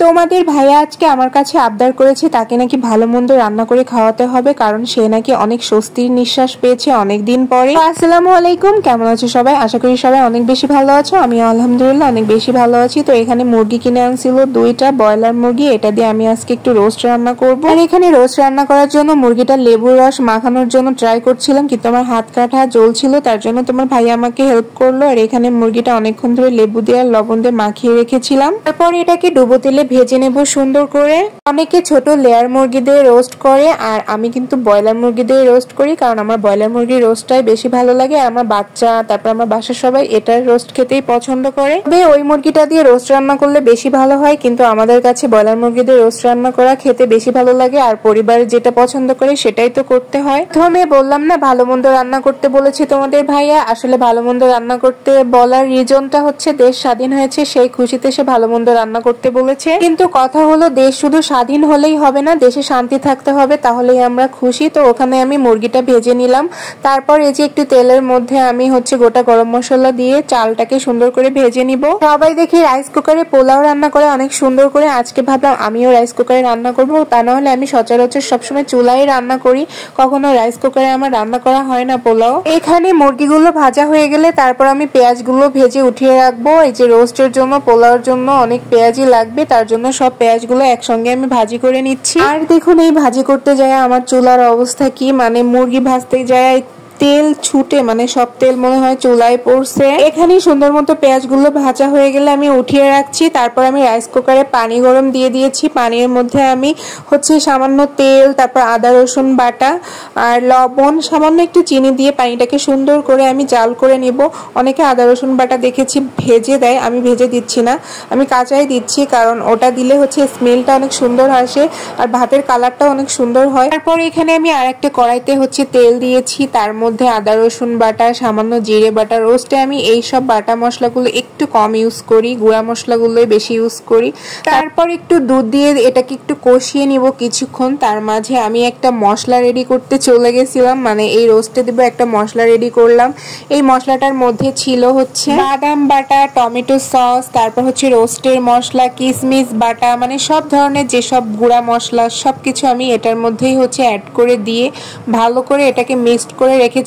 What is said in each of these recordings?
তোমাদের ভাইয়া আজকে আমার কাছে আবদার করেছে তাকে নাকি ভালো মন্দ রান্না করে খাওয়াতে হবে, কারণ সে নাকি অনেক স্বস্তির নিঃশ্বাস পেয়েছে অনেক দিন পরে। আসসালামু আলাইকুম, কেমন আছো সবাই? আশা করি সবাই অনেক বেশি ভালো আছো। আমি আলহামদুলিল্লাহ অনেক বেশি ভালো আছি। তো এখানে মুরগি কিনে আনছিল 2টা ব্রয়লার মুরগি, এটা দিয়ে আমি আজকে একটু রোস্ট রান্না করব। আর এখানে রোস্ট রান্না করার জন্য মুরগিটা লেবুর রস মাখানোর জন্য ট্রাই করছিলাম, কিন্তু আমার হাত কাটা জ্বলছিল, তার জন্য তোমার ভাইয়া আমাকে হেল্প করলো। আর এখানে মুরগিটা অনেকক্ষণ ধরে লেবু দিয়ে আর লবণ দিয়ে মাখিয়ে রেখেছিলাম। তারপর এটাকে ডুবো তেলে ভেজে নেব সুন্দর করে। অনেকে ছোট লেয়ার মুরগি দিয়ে রোস্ট করে, আর আমি কিন্তু ব্রয়লার মুরগি দিয়ে রোস্ট করি, কারণ আমার ব্রয়লার মুরগির রোস্টটাই বেশি ভালো লাগে। আমার বাচ্চা, তারপর আমার বাসার সবাই এটার রোস্ট খেতেই পছন্দ করে। তবে ওই মুরগিটা দিয়ে রোস্ট রান্না করলে বেশি ভালো হয়, কিন্তু আমাদের কাছে ব্রয়লার মুরগি দিয়ে রোস্ট রান্না করা খেতে বেশি ভালো লাগে, আর পরিবারের যেটা পছন্দ করে সেটাই তো করতে হয়। প্রথমে বললাম না ভালো মন্দ রান্না করতে বলেছি তোমাদের ভাইয়া, আসলে ভালো মন্দ রান্না করতে বলার রিজনটা হচ্ছে দেশ স্বাধীন হয়েছে সেই খুশিতে সে ভালো মন্দ রান্না করতে বলেছে। কিন্তু কথা হলো দেশ শুধু স্বাধীন হলেই হবে না, দেশে শান্তি থাকতে হবে, তাহলেই আমরা খুশি। তো ওখানে আমি মুরগিটা ভেজে নিলাম। তারপর এই যে একটু তেলের মধ্যে আমি হচ্ছে গোটা গরম মশলা দিয়ে চালটাকে সুন্দর করে ভেজে নিব। সবাই দেখি রাইস কুকারে পোলাও রান্না করে অনেক সুন্দর করে, আজকে ভাবলাম আমিও রাইস কুকারে রান্না করব। তা না হলে আমি সচরাচর সবসময় চুলায় রান্না করি, কখনো রাইস কুকারে আমার রান্না করা হয় না পোলাও। এখানে মুরগিগুলো ভাজা হয়ে গেলে তারপর আমি পেঁয়াজগুলো ভেজে উঠিয়ে রাখবো। এই যে রোস্টের জন্য পোলাওর জন্য অনেক পেঁয়াজই লাগবে, তার জন্য সব পেঁয়াজগুলো একসঙ্গে আমি ভাজি করে নিচ্ছি। আর দেখুন এই ভাজি করতে যায় আমার চুলার অবস্থা কি, মানে মুরগি ভাজতে যায় তেল ছুটে, মানে সব তেল মনে হয় চুলায় পড়ছে। এখানে সুন্দর মতো পেঁয়াজগুলো ভাজা হয়ে গেলে আমি উঠিয়ে রাখছি। তারপর আমি রাইস কুকারে পানি গরম দিয়ে দিয়েছি। পানির মধ্যে আমি হচ্ছে সামান্য তেল, তারপর আদা রসুন বাটা আর লবণ, সামান্য একটু চিনি দিয়ে পানিটাকে সুন্দর করে আমি জাল করে নিব। অনেকে আদা রসুন বাটা দেখেছি ভেজে দেয়, আমি ভেজে দিচ্ছি না, আমি কাঁচাই দিচ্ছি, কারণ ওটা দিলে হচ্ছে স্মেলটা অনেক সুন্দর আসে আর ভাতের কালারটা অনেক সুন্দর হয়। তারপর এখানে আমি আরেকটা কড়াইতে হচ্ছে তেল দিয়েছি, তার মধ্যে আদা রসুন বাটা, সামান্য জিরে বাটা। রোস্টে আমি এই সব বাটা মশলাগুলো একটু কম ইউজ করি, গুঁড়া মশলাগুলোই বেশি ইউজ করি। তারপর একটু দুধ দিয়ে এটাকে একটু কষিয়ে নিব কিছুক্ষণ। তার মাঝে আমি একটা মশলা রেডি করতে চলে গেছিলাম, মানে এই রোস্টে দেবো একটা মশলা রেডি করলাম। এই মশলাটার মধ্যে ছিল হচ্ছে বাদাম বাটা, টমেটো সস, তারপর হচ্ছে রোস্টের মশলা, কিশমিশ বাটা, মানে সব ধরনের যেসব গুঁড়া মশলা সবকিছু আমি এটার মধ্যেই হচ্ছে অ্যাড করে দিয়ে ভালো করে এটাকে মিক্সড করে রেখেছিলাম।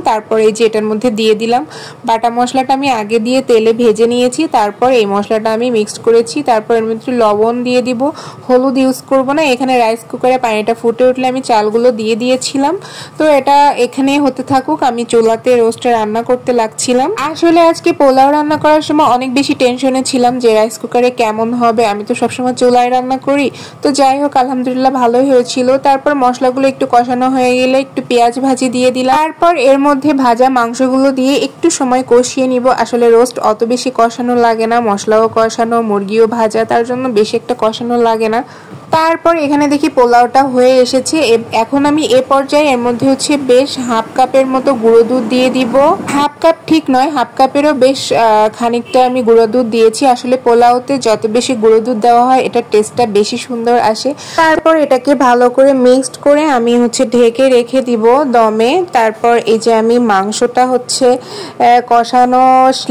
তারপর এই যে এটার মধ্যে দিয়ে দিলাম বাটা মশলাটা, আমি আগে দিয়ে তেলে ভেজে নিয়েছি, তারপর এই মশলাটা আমি মিক্সড করেছি। তারপর এর মধ্যে লবণ দিয়ে দিব, হলুদ ইউজ করব না। এখানে রাইস কুকারে পানিটা ফুটে উঠলে আমি চালগুলো দিয়ে দিয়েছিলাম। তো এটা এখানে হতে থাকুক, আমি চুলাতে রোস্টে রান্না করতে লাগছিলাম। আসলে আজকে পোলাও রান্না করার সময় অনেক বেশি টেনশনে ছিলাম যে রাইস কুকারে কেমন হবে, আমি তো সবসময় চুলায় রান্না করি। তো যাই হোক আলহামদুলিল্লাহ ভালোই হয়েছিল। তারপর মশলাগুলো একটু কষানো হয়ে গেলে একটু পেঁয়াজ ভাজি দিয়ে দিলাম। তারপর এর মধ্যে ভাজা মাংসগুলো দিয়ে একটু সময় কষিয়ে নিব। আসলে রোস্ট অত বেশি কষানো লাগে না, মশলাও কষানো, মুরগিও ভাজা, তার জন্য বেশি একটা কষানো লাগে না। তারপর এখানে দেখি পোলাওটা হয়ে এসেছে। এখন আমি এ পর্যায়ে এর মধ্যে হচ্ছে বেশ হাফ কাপের মতো গুঁড়ো দুধ দিয়ে দিব। হাফ কাপ ঠিক নয়, হাফ কাপেরও বেশ খানিকটা আমি গুঁড়ো দুধ দিয়েছি। আসলে পোলাওতে যত বেশি গুঁড়ো দুধ দেওয়া হয় এটার টেস্টটা বেশি সুন্দর আসে। তারপর এটাকে ভালো করে মিক্সড করে আমি হচ্ছে ঢেকে রেখে দিব দমে। তারপর এই যে আমি মাংসটা হচ্ছে কষানো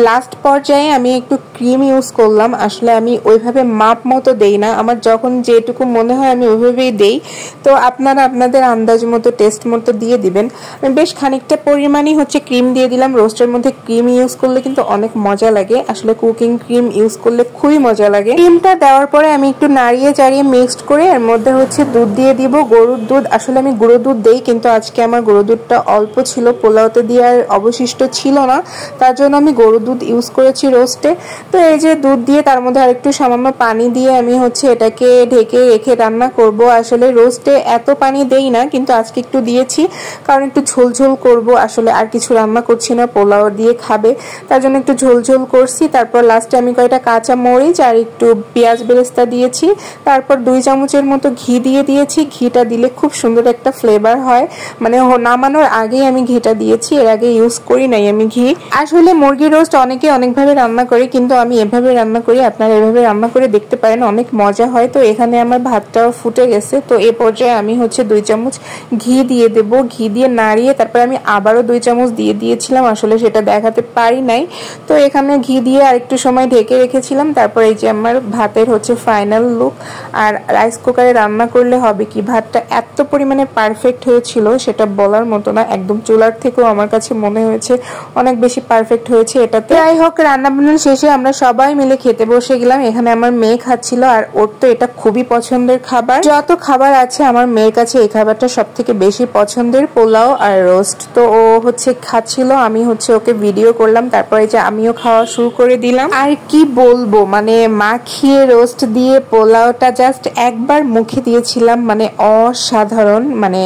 লাস্ট পর্যায়ে আমি একটু ক্রিম ইউজ করলাম। আসলে আমি ওইভাবে মাপ মতো দেই না, আমার যখন যেটুকু মনে হয় আমি ওইভাবেই দেই। তো আপনারা আপনাদের আন্দাজ মতো টেস্ট মতো দিয়ে দিবেন। আমি বেশ খানিকটা পরিমাণই হচ্ছে ক্রিম দিয়ে দিলাম। রোস্টের মধ্যে ক্রিম ইউজ করলে কিন্তু অনেক মজা লাগে, আসলে কুকিং ক্রিম ইউজ করলে খুবই মজা লাগে। ক্রিমটা দেওয়ার পরে আমি একটু নাড়িয়ে চাড়িয়ে মিক্সড করে এর মধ্যে হচ্ছে দুধ দিয়ে দিব, গরুর দুধ। আসলে আমি গুঁড়ো দুধ দেই, কিন্তু আজকে আমার গুঁড়ো দুধটা অল্প ছিল, পোলাওতে দিয়ে আর অবশিষ্ট ছিল না, তার জন্য আমি গরুর দুধ ইউজ করেছি রোস্টে। তো এই যে দুধ দিয়ে তার মধ্যে আরেকটু সামান্য পানি দিয়ে আমি হচ্ছে এটাকে ঢেকে রেখে রান্না করব। আসলে রোস্টে এত পানি দেই না, কিন্তু আজকে একটু দিয়েছি, কারণ একটু ঝোল ঝোল করবো। আসলে আর কিছু রান্না করছি না, পোলাও দিয়ে খাবে, তার জন্য একটু ঝোল ঝোল করছি। তারপর লাস্টে আমি কয়েকটা কাঁচা মরিচ আর একটু পেঁয়াজ বেরেস্তা দিয়েছি। তারপর 2 চামচের মতো ঘি দিয়ে দিয়েছি। ঘিটা দিলে খুব সুন্দর একটা ফ্লেভার হয়, মানে নামানোর আগেই আমি ঘিটা দিয়েছি, এর আগে ইউজ করি নাই আমি ঘি। আসলে মুরগি রোস্ট অনেকে অনেকভাবে রান্না করে, কিন্তু আমি এভাবে রান্না করি, আপনারা এভাবে রান্না করে দেখতে পারেন, অনেক মজা হয়। তো এখানে আমার ভাতটাও ফুটে গেছে। তো এই পর্যায়ে আমি হচ্ছে 2 চামচ ঘি দিয়ে দেব। ঘি দিয়ে নাড়িয়ে তারপর আমি আবারও 2 চামচ দিয়ে দিয়েছিলাম, আসলে সেটা দেখাতে পারি নাই। তো এখানে ঘি দিয়ে আর একটু সময় ঢেকে রেখেছিলাম। তারপর এই যে আমার ভাতের হচ্ছে ফাইনাল লুক। আর রাইস কুকারে রান্না করলে হবে কি, ভাতটা এত পরিমাণে পারফেক্ট হয়েছিল সেটা বলার মতো না। একদম চুলার থেকেও আমার কাছে মনে হয়েছে অনেক বেশি পারফেক্ট হয়েছে এটাতে। যাই হোক, রান্না বান্নার শেষে আমরা সবাই মিলে খেতে বসে গেলাম। এখানে আমার মেয়ে খাচ্ছিল, আর ওর তো এটা খুবই পছন্দের খাবার। যত খাবার আছে আমার মেয়ের কাছে এই খাবারটা সব থেকে বেশি পছন্দের, পোলাও আর রোস্ট। তো ও হচ্ছে খাচ্ছিল, আমি হচ্ছে ওকে ভিডিও করলাম। তারপরে যে আমিও খাওয়া শুরু করে দিলাম। আর কি বলবো, মানে মাখিয়ে রোস্ট দিয়ে পোলাওটা জাস্ট একবার মুখে দিয়েছিলাম, মানে অসাধারণ। মানে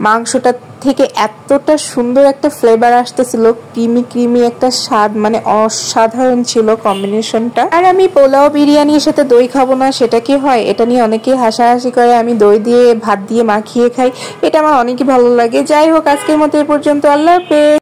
মাংসটা থেকে এতটা সুন্দর একটা ফ্লেভার আসতেছিল, ক্রিমি ক্রিমি একটা স্বাদ, মানে অসাধারণ ছিল কম্বিনেশনটা। আর আমি পোলাও বিরিয়ানির সাথে দই খাবো না সেটা কি হয়, এটা নিয়ে অনেকেই হাসাহাসি করে। আমি দই দিয়ে ভাত দিয়ে মাখিয়ে খাই, এটা আমার অনেকই ভালো লাগে। যাই হোক, আজকের মতো এ পর্যন্ত। আল্লাহ হাফেজ।